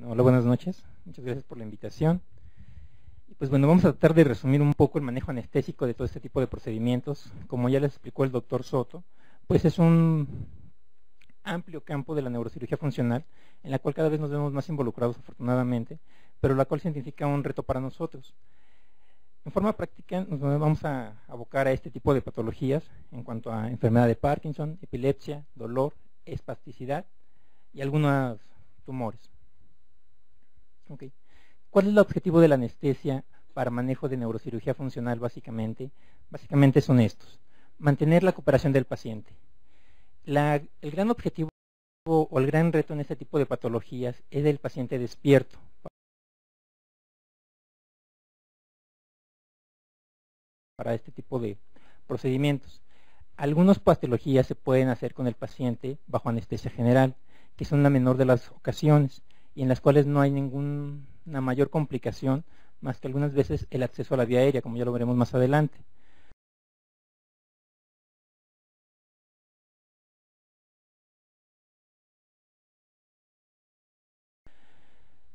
Bueno, hola, buenas noches. Muchas gracias por la invitación. Y pues bueno, vamos a tratar de resumir un poco el manejo anestésico de todo este tipo de procedimientos. Como ya les explicó el doctor Soto, pues es un amplio campo de la neurocirugía funcional, en la cual cada vez nos vemos más involucrados afortunadamente, pero la cual significa un reto para nosotros. En forma práctica nos vamos a abocar a este tipo de patologías en cuanto a enfermedad de Parkinson, epilepsia, dolor, espasticidad y algunos tumores. Okay. ¿Cuál es el objetivo de la anestesia para manejo de neurocirugía funcional básicamente? Básicamente son estos: mantener la cooperación del paciente. El gran objetivo o el gran reto en este tipo de patologías es el paciente despierto. Para este tipo de procedimientos. Algunas patologías se pueden hacer con el paciente bajo anestesia general, que son la menor de las ocasiones y en las cuales no hay ninguna mayor complicación más que algunas veces el acceso a la vía aérea, como ya lo veremos más adelante.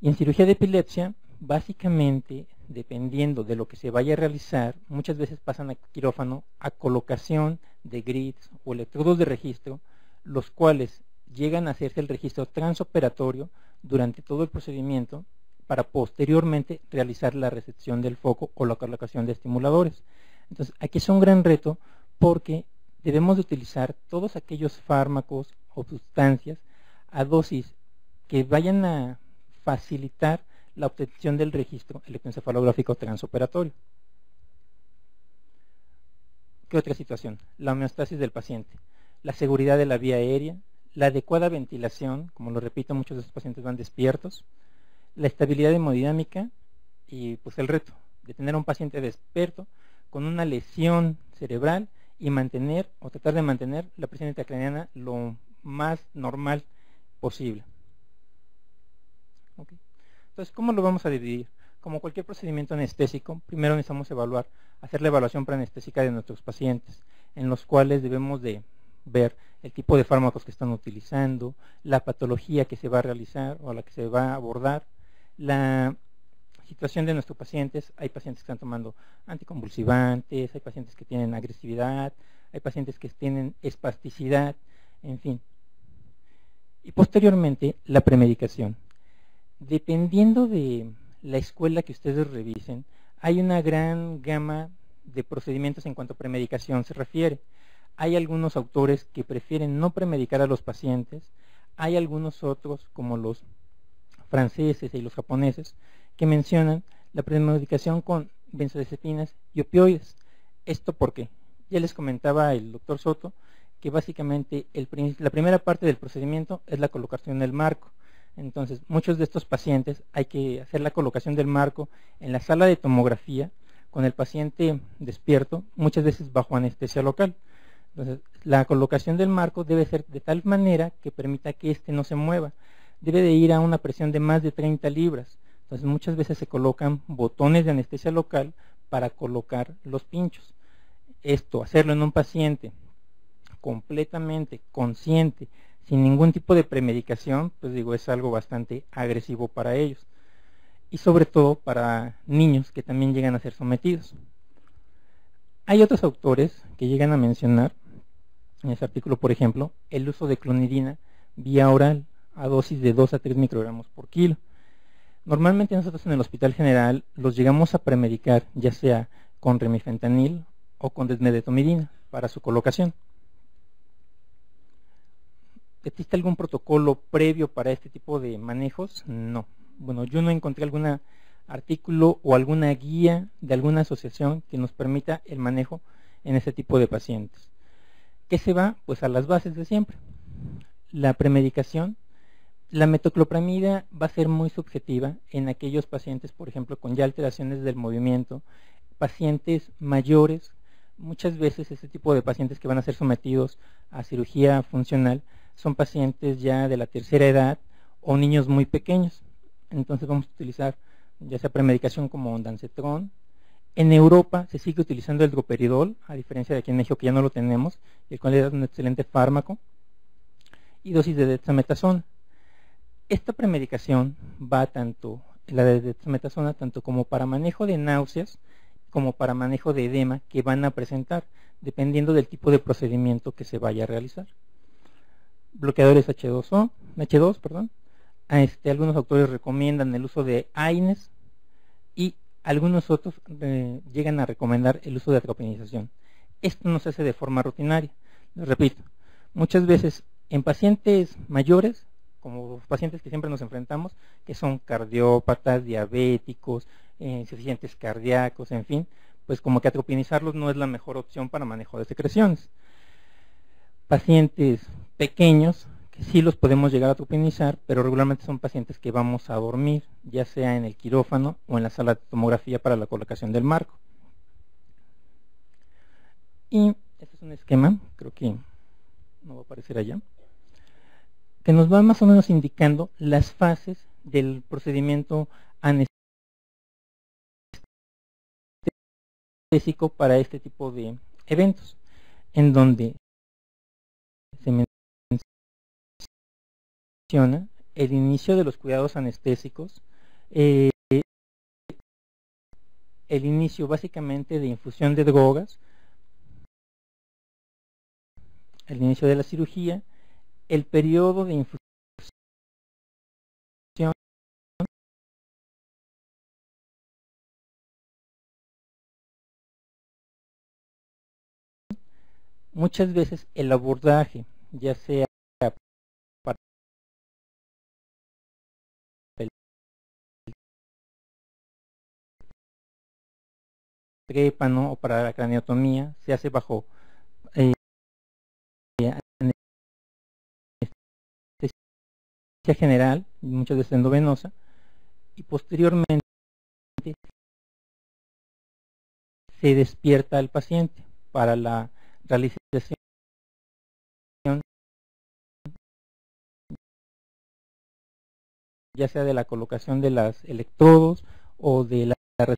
Y en cirugía de epilepsia, básicamente, dependiendo de lo que se vaya a realizar, muchas veces pasan a quirófano a colocación de grids o electrodos de registro, los cuales llegan a hacerse el registro transoperatorio durante todo el procedimiento para posteriormente realizar la recepción del foco o la colocación de estimuladores. Entonces, aquí es un gran reto porque debemos de utilizar todos aquellos fármacos o sustancias a dosis que vayan a facilitar la obtención del registro electroencefalográfico transoperatorio. ¿Qué otra situación? La homeostasis del paciente, la seguridad de la vía aérea, la adecuada ventilación, como lo repito, muchos de estos pacientes van despiertos, la estabilidad hemodinámica y pues el reto de tener a un paciente despierto con una lesión cerebral y mantener o tratar de mantener la presión intracraneana lo más normal posible. Okay. Entonces, ¿cómo lo vamos a dividir? Como cualquier procedimiento anestésico, primero necesitamos hacer la evaluación preanestésica de nuestros pacientes, en los cuales debemos de ver el tipo de fármacos que están utilizando, la patología que se va a realizar o a la que se va a abordar, la situación de nuestros pacientes. Hay pacientes que están tomando anticonvulsivantes, hay pacientes que tienen agresividad, hay pacientes que tienen espasticidad, en fin. Y posteriormente, la premedicación. Dependiendo de la escuela que ustedes revisen, hay una gran gama de procedimientos en cuanto a premedicación se refiere. Hay algunos autores que prefieren no premedicar a los pacientes, hay algunos otros, como los franceses y los japoneses, que mencionan la premedicación con benzodiazepinas y opioides. ¿Esto por qué? Ya les comentaba el doctor Soto que básicamente la primera parte del procedimiento es la colocación del marco. Entonces, muchos de estos pacientes hay que hacer la colocación del marco en la sala de tomografía con el paciente despierto, muchas veces bajo anestesia local. Entonces, la colocación del marco debe ser de tal manera que permita que éste no se mueva. Debe de ir a una presión de más de 30 libras. Entonces, muchas veces se colocan botones de anestesia local para colocar los pinchos. Esto, hacerlo en un paciente completamente consciente, sin ningún tipo de premedicación, pues digo, es algo bastante agresivo para ellos. Y sobre todo para niños que también llegan a ser sometidos. Hay otros autores que llegan a mencionar, en ese artículo por ejemplo, el uso de clonidina vía oral a dosis de 2 a 3 microgramos por kilo. Normalmente nosotros en el Hospital General los llegamos a premedicar, ya sea con remifentanil o con desmedetomidina para su colocación. ¿Existe algún protocolo previo para este tipo de manejos? No. Bueno, yo no encontré algún artículo o alguna guía de alguna asociación que nos permita el manejo en este tipo de pacientes. ¿Qué se va? Pues a las bases de siempre. La premedicación. La metoclopramida va a ser muy subjetiva en aquellos pacientes, por ejemplo, con ya alteraciones del movimiento, pacientes mayores. Muchas veces este tipo de pacientes que van a ser sometidos a cirugía funcional son pacientes ya de la tercera edad o niños muy pequeños. Entonces vamos a utilizar ya sea premedicación como ondansetron. En Europa se sigue utilizando el droperidol, a diferencia de aquí en México que ya no lo tenemos, el cual es un excelente fármaco, y dosis de dexametasona. Esta premedicación va tanto, la de dexametasona, tanto como para manejo de náuseas como para manejo de edema que van a presentar, dependiendo del tipo de procedimiento que se vaya a realizar. Bloqueadores H2, perdón. Algunos autores recomiendan el uso de AINES y algunos otros llegan a recomendar el uso de atropinización. Esto no se hace de forma rutinaria. Les repito, muchas veces en pacientes mayores, como los pacientes que siempre nos enfrentamos, que son cardiópatas, diabéticos, insuficientes cardíacos, en fin, pues como que atropinizarlos no es la mejor opción para manejo de secreciones. Pacientes pequeños, que sí los podemos llegar a atropinizar, pero regularmente son pacientes que vamos a dormir, ya sea en el quirófano o en la sala de tomografía para la colocación del marco. Y este es un esquema, creo que no va a aparecer allá, que nos va más o menos indicando las fases del procedimiento anestésico para este tipo de eventos, en donde se menciona el inicio de los cuidados anestésicos, el inicio básicamente de infusión de drogas, el inicio de la cirugía, el periodo de infusión, muchas veces el abordaje, ya sea para el trépano o para la craniotomía, se hace bajo anestesia general, muchas veces endovenosa, y posteriormente se despierta al paciente para la realización ya sea de la colocación de los electrodos o de la recepción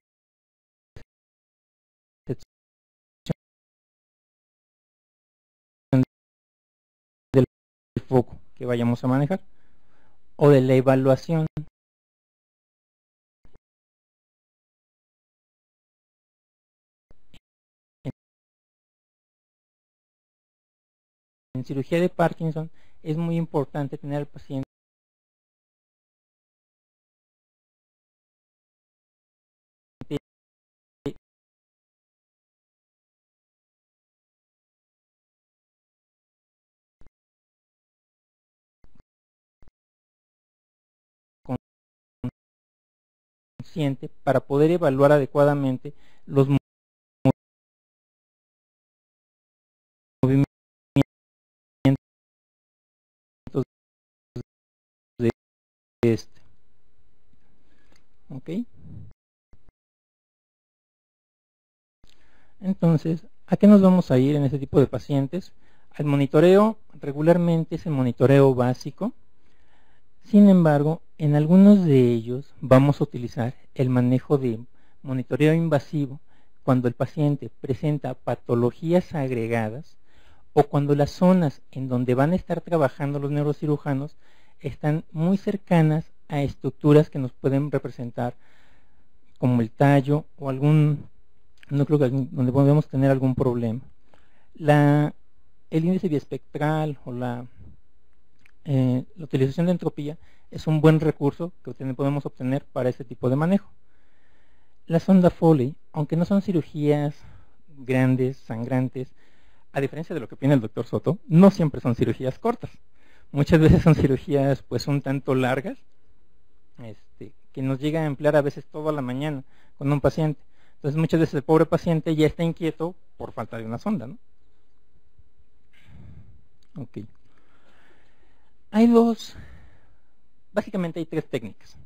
del foco que vayamos a manejar o de la evaluación en cirugía de Parkinson. Es muy importante tener al paciente consciente para poder evaluar adecuadamente los movimientos de este. ¿Ok? Entonces, ¿a qué nos vamos a ir en este tipo de pacientes? Al monitoreo, regularmente es el monitoreo básico. Sin embargo, en algunos de ellos vamos a utilizar el manejo de monitoreo invasivo cuando el paciente presenta patologías agregadas o cuando las zonas en donde van a estar trabajando los neurocirujanos están muy cercanas a estructuras que nos pueden representar como el tallo o algún núcleo donde podemos tener algún problema. El índice biespectral o la utilización de entropía es un buen recurso que podemos obtener para este tipo de manejo. La sonda Foley, aunque no son cirugías grandes, sangrantes, a diferencia de lo que opina el doctor Soto, no siempre son cirugías cortas. Muchas veces son cirugías pues un tanto largas, que nos llega a emplear a veces toda la mañana con un paciente. Entonces muchas veces el pobre paciente ya está inquieto por falta de una sonda, ¿no? Ok. Básicamente hay tres técnicas.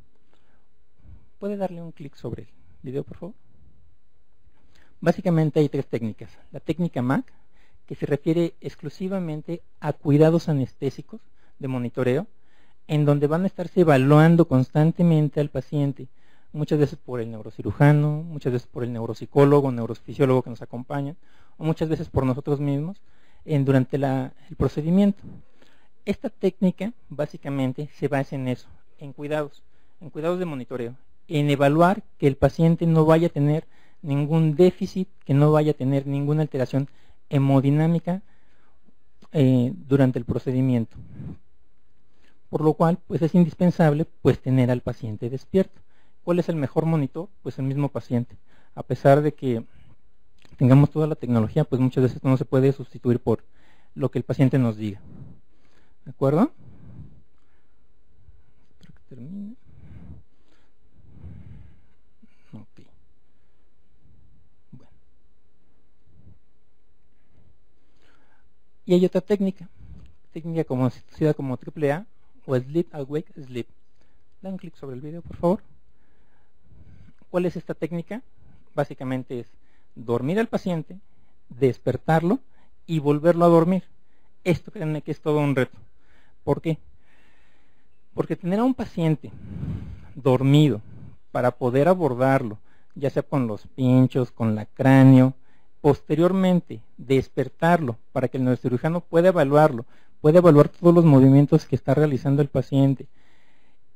¿Puede darle un clic sobre el video, por favor? Básicamente hay tres técnicas. La técnica MAC, que se refiere exclusivamente a cuidados anestésicos de monitoreo, en donde van a estarse evaluando constantemente al paciente, muchas veces por el neurocirujano, muchas veces por el neuropsicólogo, neurofisiólogo que nos acompañan, o muchas veces por nosotros mismos durante el procedimiento. Esta técnica básicamente se basa en eso, en cuidados de monitoreo, en evaluar que el paciente no vaya a tener ningún déficit, que no vaya a tener ninguna alteración hemodinámica durante el procedimiento. Por lo cual, pues es indispensable pues tener al paciente despierto. ¿Cuál es el mejor monitor? Pues el mismo paciente. A pesar de que tengamos toda la tecnología, pues muchas veces no se puede sustituir por lo que el paciente nos diga. ¿De acuerdo? Espero que termine. Ok. Bueno. Y hay otra técnica conocida como AAA o Sleep Awake Sleep. Dan clic sobre el video, por favor. ¿Cuál es esta técnica? Básicamente es dormir al paciente, despertarlo y volverlo a dormir. Esto, créanme que es todo un reto. ¿Por qué? Porque tener a un paciente dormido para poder abordarlo, ya sea con los pinchos, con la cráneo, posteriormente despertarlo para que el neurocirujano pueda evaluarlo, pueda evaluar todos los movimientos que está realizando el paciente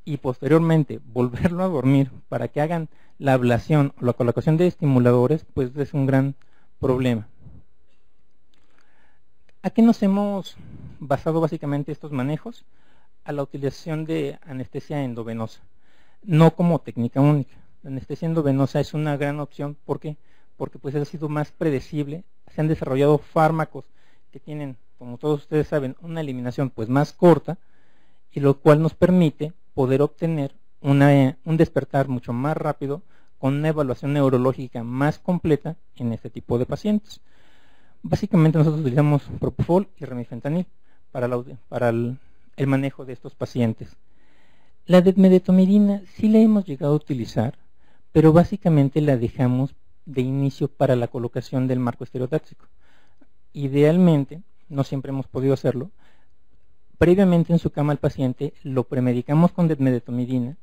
y posteriormente volverlo a dormir para que hagan la ablación o la colocación de estimuladores, pues es un gran problema. ¿A qué nos hemos basado básicamente estos manejos? A la utilización de anestesia endovenosa, no como técnica única. La anestesia endovenosa es una gran opción. ¿Por qué? Porque pues ha sido más predecible. Se han desarrollado fármacos que tienen, como todos ustedes saben, una eliminación pues más corta, y lo cual nos permite poder obtener un despertar mucho más rápido con una evaluación neurológica más completa en este tipo de pacientes. Básicamente nosotros utilizamos propofol y remifentanil para el manejo de estos pacientes. La dexmedetomidina sí la hemos llegado a utilizar, pero básicamente la dejamos de inicio para la colocación del marco estereotáxico. Idealmente, no siempre hemos podido hacerlo, previamente en su cama al paciente lo premedicamos con dexmedetomidina,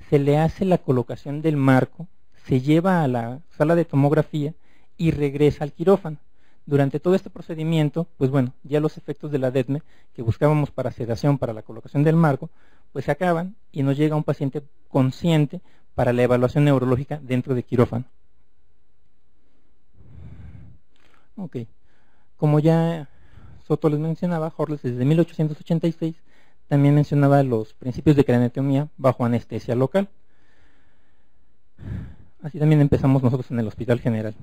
se le hace la colocación del marco, se lleva a la sala de tomografía y regresa al quirófano. Durante todo este procedimiento, pues bueno, ya los efectos de la DETME que buscábamos para sedación, para la colocación del marco, pues se acaban y nos llega un paciente consciente para la evaluación neurológica dentro de quirófano. Ok, como ya Soto les mencionaba, Horles desde 1886 también mencionaba los principios de craneotomía bajo anestesia local. Así también empezamos nosotros en el Hospital General.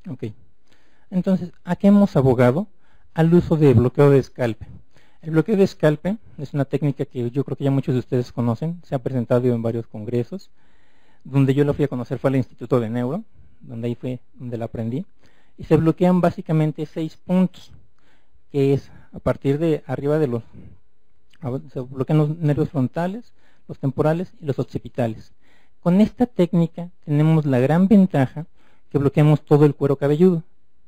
Ok, entonces, ¿a qué hemos abogado? Al uso de bloqueo de escalpe. El bloqueo de escalpe es una técnica que yo creo que ya muchos de ustedes conocen, se ha presentado en varios congresos. Donde yo la fui a conocer fue al Instituto de Neuro, donde ahí fue donde la aprendí. Y se bloquean básicamente 6 puntos, que es a partir de arriba de se bloquean los nervios frontales, los temporales y los occipitales. Con esta técnica tenemos la gran ventaja que bloqueamos todo el cuero cabelludo.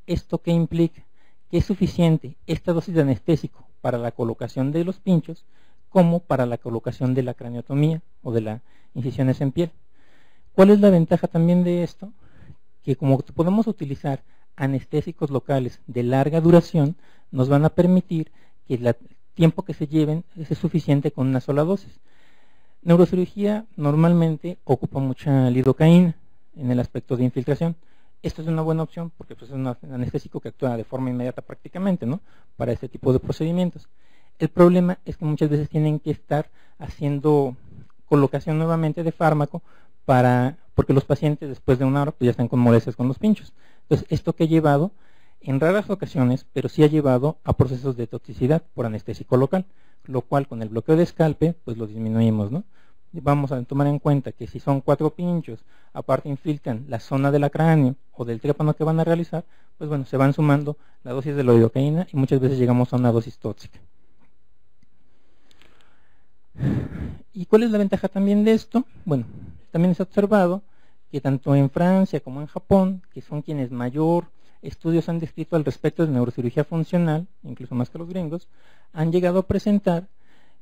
¿Esto qué implica? Que es suficiente esta dosis de anestésico para la colocación de los pinchos como para la colocación de la craniotomía o de las incisiones en piel. ¿Cuál es la ventaja también de esto? Que como podemos utilizar anestésicos locales de larga duración, nos van a permitir que el tiempo que se lleven es suficiente con una sola dosis. Neurocirugía normalmente ocupa mucha lidocaína en el aspecto de infiltración. Esto es una buena opción porque pues, es un anestésico que actúa de forma inmediata prácticamente, ¿no?, para este tipo de procedimientos. El problema es que muchas veces tienen que estar haciendo colocación nuevamente de fármaco porque los pacientes después de una hora pues, ya están con molestias con los pinchos. Entonces, esto que ha llevado, en raras ocasiones, pero sí ha llevado a procesos de toxicidad por anestésico local, lo cual con el bloqueo de escalpe pues lo disminuimos, ¿no? Vamos a tomar en cuenta que si son 4 pinchos, aparte infiltran la zona del cráneo o del trípano que van a realizar, pues bueno, se van sumando la dosis de la lidocaína y muchas veces llegamos a una dosis tóxica. ¿Y cuál es la ventaja también de esto? Bueno, también se ha observado que tanto en Francia como en Japón, que son quienes mayor estudios han descrito al respecto de neurocirugía funcional, incluso más que los gringos, han llegado a presentar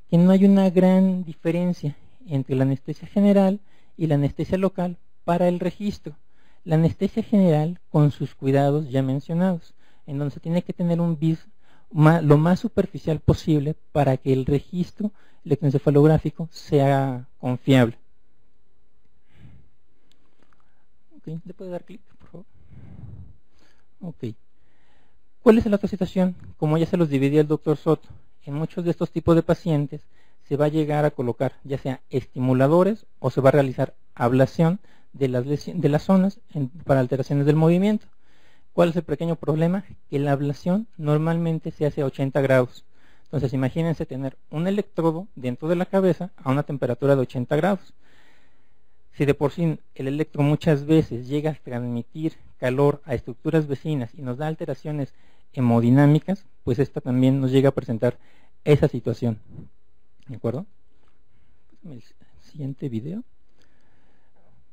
que no hay una gran diferencia entre la anestesia general y la anestesia local para el registro. La anestesia general con sus cuidados ya mencionados, en donde se tiene que tener un BIS lo más superficial posible para que el registro electroencefalográfico sea confiable. Okay, ¿le puede dar clic, por favor? Ok. ¿Cuál es la otra situación? Como ya se los dividía el doctor Soto, en muchos de estos tipos de pacientes se va a llegar a colocar ya sea estimuladores o se va a realizar ablación de las zonas para alteraciones del movimiento. ¿Cuál es el pequeño problema? Que la ablación normalmente se hace a 80 grados. Entonces imagínense tener un electrodo dentro de la cabeza a una temperatura de 80 grados. Si de por sí el electro muchas veces llega a transmitir calor a estructuras vecinas y nos da alteraciones hemodinámicas, pues esta también nos llega a presentar esa situación. ¿De acuerdo? El siguiente video.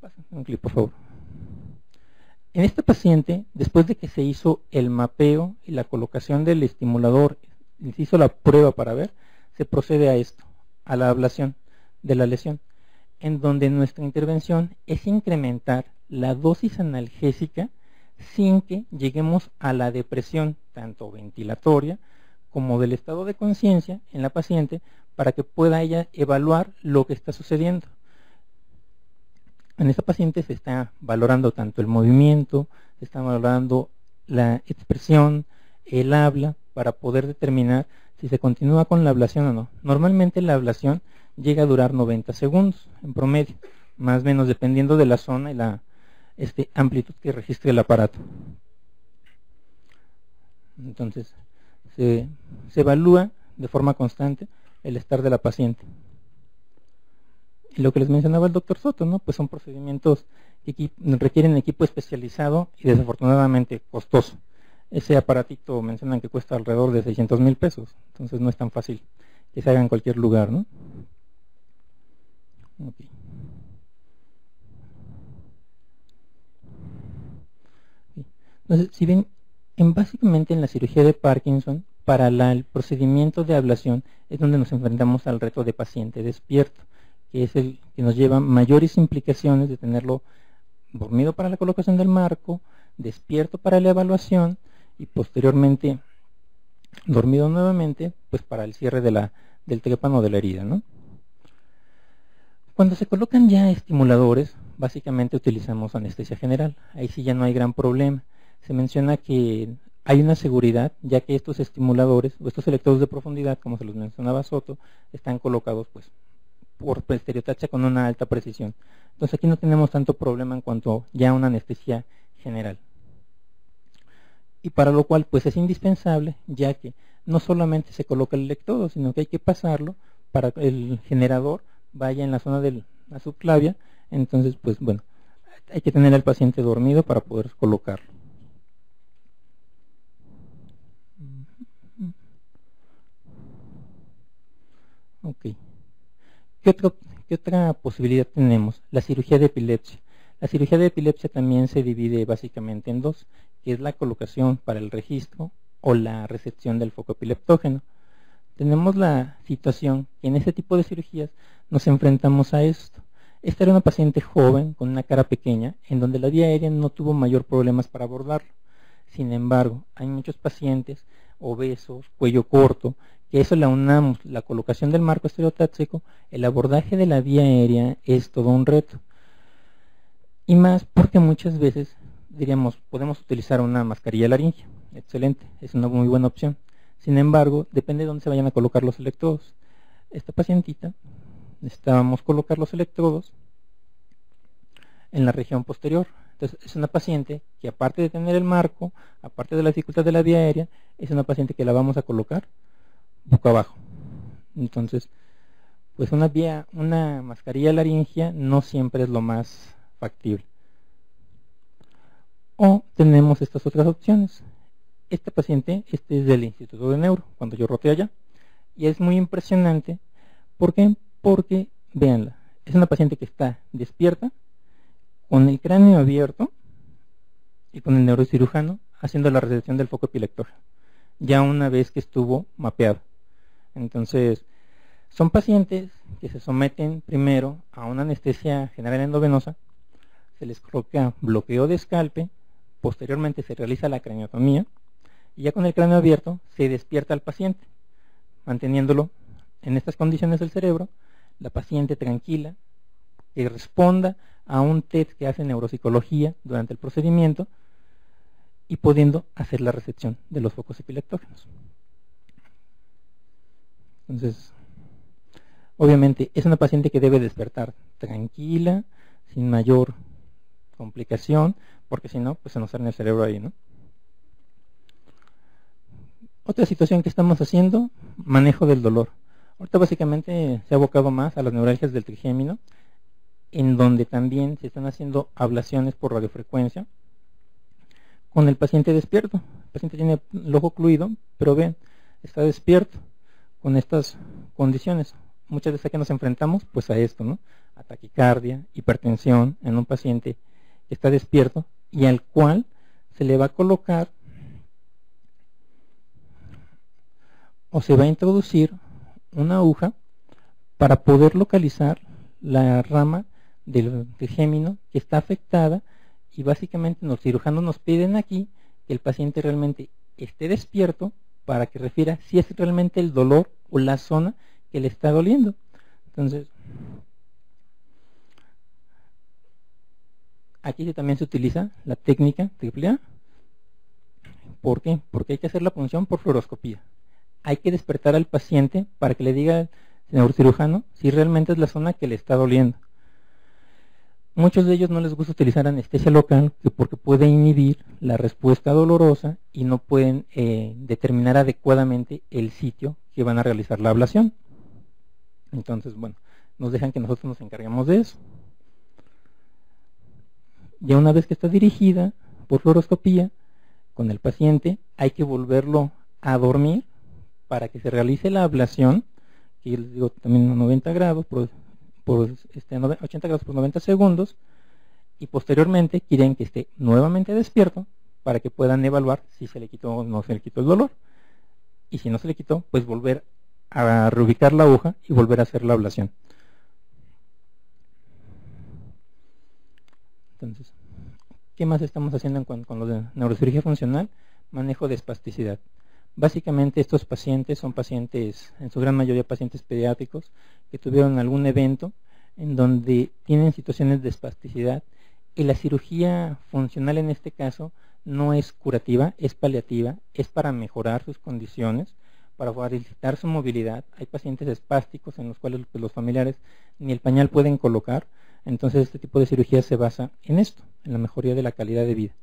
Pásenme un clip, por favor. En este paciente, después de que se hizo el mapeo y la colocación del estimulador, se hizo la prueba para ver, se procede a esto, a la ablación de la lesión, en donde nuestra intervención es incrementar la dosis analgésica sin que lleguemos a la depresión, tanto ventilatoria como del estado de conciencia en la paciente, para que pueda ella evaluar lo que está sucediendo. En esta paciente se está valorando tanto el movimiento, se está valorando la expresión, el habla, para poder determinar si se continúa con la ablación o no. Normalmente la ablación llega a durar 90 segundos en promedio, más o menos dependiendo de la zona y la amplitud que registre el aparato. Entonces se evalúa de forma constante el estar de la paciente. Y lo que les mencionaba el doctor Soto, ¿no? Pues son procedimientos que requieren equipo especializado y desafortunadamente costoso. Ese aparatito mencionan que cuesta alrededor de 600,000 pesos, entonces no es tan fácil que se haga en cualquier lugar, ¿no? Okay. Entonces, si ven, básicamente en la cirugía de Parkinson, para el procedimiento de ablación es donde nos enfrentamos al reto de paciente despierto, que es el que nos lleva mayores implicaciones de tenerlo dormido para la colocación del marco, despierto para la evaluación y posteriormente dormido nuevamente, pues para el cierre del trépano de la herida, ¿no? Cuando se colocan ya estimuladores, básicamente utilizamos anestesia general. Ahí sí ya no hay gran problema. Se menciona que hay una seguridad, ya que estos estimuladores o estos electrodos de profundidad, como se los mencionaba Soto, están colocados pues por estereotaxia con una alta precisión. Entonces aquí no tenemos tanto problema en cuanto ya a una anestesia general. Y para lo cual pues es indispensable, ya que no solamente se coloca el electrodo, sino que hay que pasarlo para que el generador vaya en la zona de la subclavia. Entonces pues bueno, hay que tener al paciente dormido para poder colocarlo. Ok. ¿Qué otra posibilidad tenemos? La cirugía de epilepsia. La cirugía de epilepsia también se divide básicamente en dos, que es la colocación para el registro o la recepción del foco epileptógeno. Tenemos la situación que en este tipo de cirugías nos enfrentamos a esto. Esta era una paciente joven con una cara pequeña, en donde la vía aérea no tuvo mayor problemas para abordarlo. Sin embargo, hay muchos pacientes obesos, cuello corto, que eso le aunamos la colocación del marco estereotáxico, el abordaje de la vía aérea es todo un reto. Y más porque muchas veces, diríamos, podemos utilizar una mascarilla laringea. Excelente, es una muy buena opción. Sin embargo, depende de dónde se vayan a colocar los electrodos. Esta pacientita, necesitábamos colocar los electrodos en la región posterior. Entonces, es una paciente que aparte de tener el marco, aparte de la dificultad de la vía aérea, es una paciente que la vamos a colocar boca abajo. Entonces, pues una mascarilla laringea no siempre es lo más factible. O tenemos estas otras opciones. Esta paciente, es del Instituto de Neuro, cuando yo roté allá, y es muy impresionante. ¿Por qué? Porque, véanla, es una paciente que está despierta, con el cráneo abierto y con el neurocirujano haciendo la recepción del foco epileptógeno, ya una vez que estuvo mapeado. Entonces, Son pacientes que se someten primero a una anestesia general endovenosa, se les coloca bloqueo de escalpe, posteriormente se realiza la craniotomía y ya con el cráneo abierto se despierta al paciente, manteniéndolo en estas condiciones del cerebro, la paciente tranquila, que responda a un test que hace neuropsicología durante el procedimiento y pudiendo hacer la recepción de los focos epileptógenos. Entonces, obviamente es una paciente que debe despertar tranquila, sin mayor complicación, porque si no, pues se nos sale el cerebro ahí, ¿no? Otra situación que estamos haciendo, manejo del dolor. Ahorita básicamente se ha abocado más a las neuralgias del trigémino, en donde también se están haciendo ablaciones por radiofrecuencia con el paciente despierto. El paciente tiene el ojo ocluido, pero ven, está despierto con estas condiciones. Muchas veces que nos enfrentamos pues a esto, ¿no? A taquicardia, hipertensión en un paciente que está despierto y al cual se le va a colocar o se va a introducir una aguja para poder localizar la rama del trigémino que está afectada, y básicamente los cirujanos nos piden aquí que el paciente realmente esté despierto para que refiera si es realmente el dolor o la zona que le está doliendo. Entonces, aquí también se utiliza la técnica AAA. ¿Por qué? Porque hay que hacer la punción por fluoroscopía. Hay que despertar al paciente para que le diga al neurocirujano si realmente es la zona que le está doliendo. Muchos de ellos no les gusta utilizar anestesia local porque puede inhibir la respuesta dolorosa y no pueden determinar adecuadamente el sitio que van a realizar la ablación. Entonces, bueno, nos dejan que nosotros nos encarguemos de eso. Ya una vez que está dirigida por fluoroscopía con el paciente, hay que volverlo a dormir para que se realice la ablación, que yo les digo también a 90 grados por 80 grados por 90 segundos, y posteriormente quieren que esté nuevamente despierto para que puedan evaluar si se le quitó o no se le quitó el dolor, y si no se le quitó, pues volver a reubicar la aguja y volver a hacer la ablación. Entonces, ¿qué más estamos haciendo con lo de neurocirugía funcional? Manejo de espasticidad. Básicamente estos pacientes son pacientes, en su gran mayoría pacientes pediátricos, que tuvieron algún evento en donde tienen situaciones de espasticidad, y la cirugía funcional en este caso no es curativa, es paliativa, es para mejorar sus condiciones, para facilitar su movilidad. Hay pacientes espásticos en los cuales pues, los familiares ni el pañal pueden colocar, entonces este tipo de cirugía se basa en esto, en la mejoría de la calidad de vida.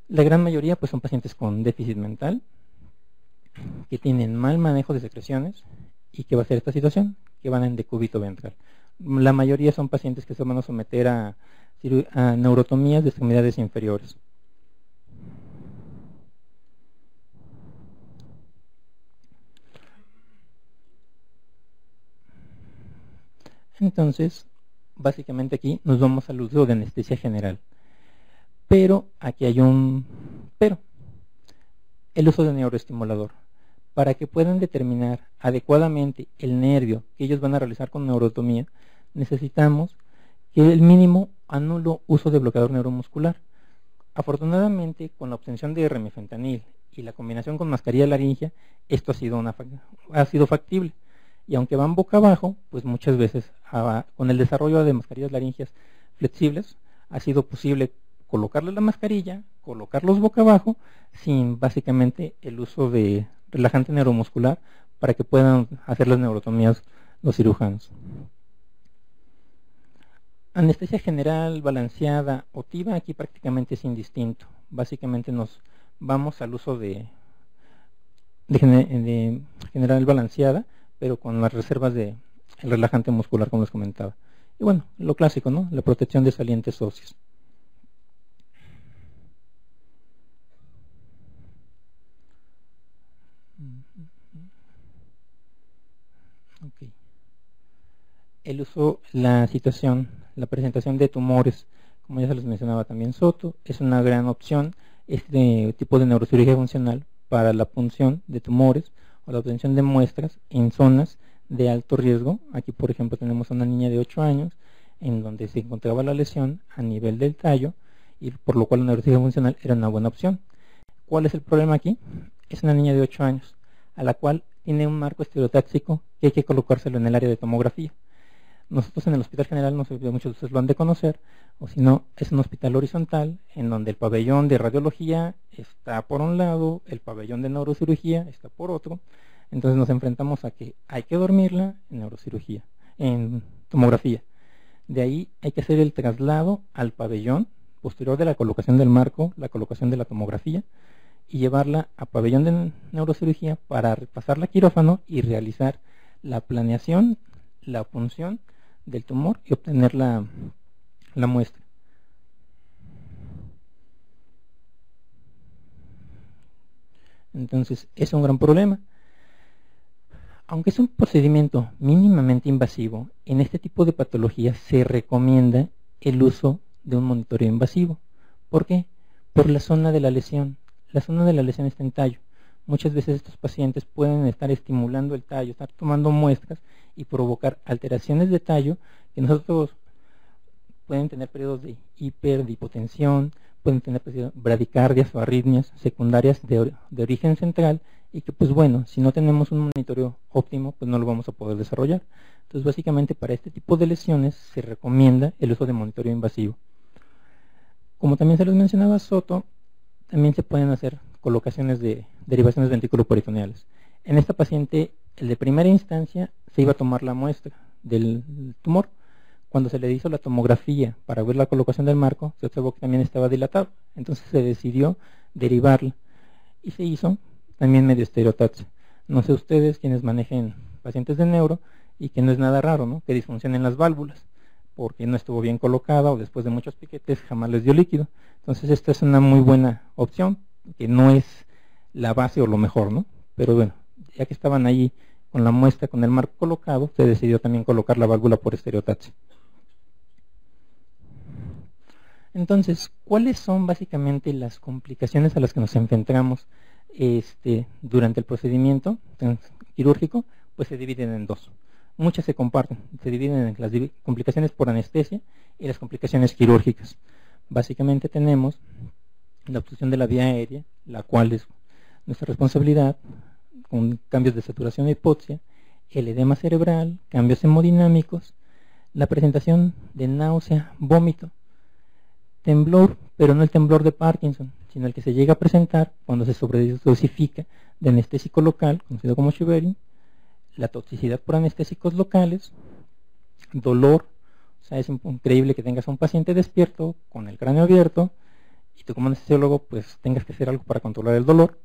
La gran mayoría pues son pacientes con déficit mental, que tienen mal manejo de secreciones, y que va a ser esta situación, que van en decúbito ventral. La mayoría son pacientes que se van a someter a neurotomías de extremidades inferiores. Entonces, básicamente aquí nos vamos al uso de anestesia general. Pero aquí hay un pero. El uso de neuroestimulador. Para que puedan determinar adecuadamente el nervio que ellos van a realizar con neurotomía, necesitamos que el mínimo a nulo uso de bloqueador neuromuscular. Afortunadamente, con la obtención de remifentanil y la combinación con mascarilla laringea, esto ha sido factible. Y aunque van boca abajo, pues muchas veces con el desarrollo de mascarillas laringeas flexibles, ha sido posible colocarle la mascarilla, colocarlos boca abajo, sin básicamente el uso de relajante neuromuscular para que puedan hacer las neurotomías los cirujanos. Anestesia general, balanceada o TIVA, aquí prácticamente es indistinto. Básicamente nos vamos al uso de general balanceada, pero con las reservas de el relajante muscular, como les comentaba. Y bueno, lo clásico, ¿no? La protección de salientes óseos. Okay. El uso, la situación, la presentación de tumores, como ya se les mencionaba también Soto, es una gran opción este tipo de neurocirugía funcional para la punción de tumores o la obtención de muestras en zonas de alto riesgo. Aquí, por ejemplo, tenemos a una niña de 8 años en donde se encontraba la lesión a nivel del tallo y por lo cual la neurocirugía funcional era una buena opción. ¿Cuál es el problema aquí? Es una niña de 8 años a la cual tiene un marco estereotáxico que hay que colocárselo en el área de tomografía. Nosotros en el Hospital General, no sé, muchos de ustedes lo han de conocer, o si no, es un hospital horizontal en donde el pabellón de radiología está por un lado, el pabellón de neurocirugía está por otro. Entonces nos enfrentamos a que hay que dormirla en neurocirugía, en tomografía. De ahí hay que hacer el traslado al pabellón posterior de la colocación del marco, la colocación de la tomografía, y llevarla a pabellón de neurocirugía para repasarla a quirófano y realizar la planeación, la punción del tumor y obtener la muestra. Entonces es un gran problema. Aunque es un procedimiento mínimamente invasivo, en este tipo de patologías se recomienda el uso de un monitoreo invasivo. ¿Por qué? Por la zona de la lesión. La zona de la lesión está en tallo. Muchas veces estos pacientes pueden estar estimulando el tallo, estar tomando muestras y provocar alteraciones de tallo que nosotros pueden tener periodos de de hipotensión, pueden tener bradicardias o arritmias secundarias de origen central y que pues bueno, si no tenemos un monitoreo óptimo, pues no lo vamos a poder desarrollar. Entonces básicamente para este tipo de lesiones se recomienda el uso de monitoreo invasivo. Como también se les mencionaba Soto, también se pueden hacer colocaciones de derivaciones ventriculoperitoneales. En esta paciente, el de primera instancia, se iba a tomar la muestra del tumor. Cuando se le hizo la tomografía para ver la colocación del marco, se observó que también estaba dilatado. Entonces se decidió derivarla y se hizo también medio estereotaxia. No sé ustedes quienes manejen pacientes de neuro y que no es nada raro, ¿no?, que disfuncionen las válvulas porque no estuvo bien colocada o después de muchos piquetes jamás les dio líquido. Entonces esta es una muy buena opción, que no es la base o lo mejor, ¿no? Pero bueno, ya que estaban ahí con la muestra, con el marco colocado, se decidió también colocar la válvula por estereotaxia. Entonces, ¿cuáles son básicamente las complicaciones a las que nos enfrentamos durante el procedimiento quirúrgico? Pues se dividen en dos. Muchas se comparten, se dividen en las complicaciones por anestesia y las complicaciones quirúrgicas. Básicamente tenemos la obstrucción de la vía aérea, la cual es nuestra responsabilidad, con cambios de saturación e hipoxia, el edema cerebral, cambios hemodinámicos, la presentación de náusea, vómito, temblor, pero no el temblor de Parkinson, sino el que se llega a presentar cuando se sobredosifica de anestésico local, conocido como Shivering, la toxicidad por anestésicos locales, dolor. O sea, es increíble que tengas a un paciente despierto con el cráneo abierto y tú como anestesiólogo pues tengas que hacer algo para controlar el dolor.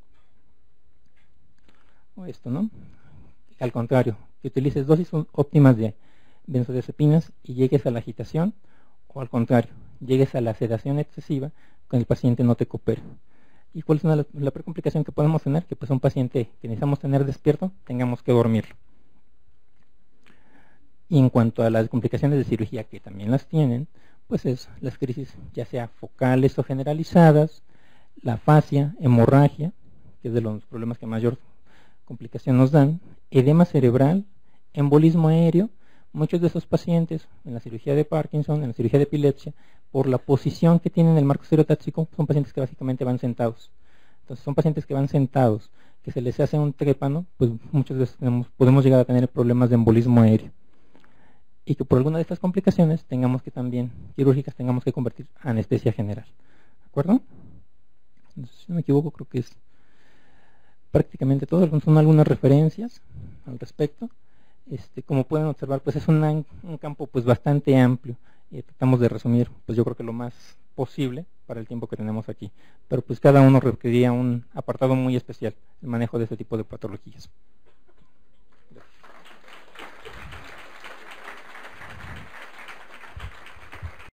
O esto, ¿no? Al contrario, que utilices dosis óptimas de benzodiazepinas y llegues a la agitación, o al contrario, llegues a la sedación excesiva con el paciente no te coopera. ¿Y cuál es la precomplicación que podemos tener? Que pues un paciente que necesitamos tener despierto, tengamos que dormirlo. Y en cuanto a las complicaciones de cirugía, que también las tienen, pues es las crisis ya sea focales o generalizadas, la afasia, hemorragia, que es de los problemas que mayor complicación nos dan, edema cerebral, embolismo aéreo. Muchos de esos pacientes en la cirugía de Parkinson, en la cirugía de epilepsia, por la posición que tienen el marco estereotáxico, son pacientes que básicamente van sentados. Entonces son pacientes que van sentados, que se les hace un trépano, pues muchas veces podemos llegar a tener problemas de embolismo aéreo. Y que por alguna de estas complicaciones tengamos que también, quirúrgicas, tengamos que convertir a anestesia general. ¿De acuerdo? Entonces, si no me equivoco, creo que es prácticamente todo. Son algunas referencias al respecto. Como pueden observar, pues es un campo pues bastante amplio. Tratamos de resumir, pues yo creo que lo más posible para el tiempo que tenemos aquí. Pero pues cada uno requeriría un apartado muy especial, el manejo de este tipo de patologías.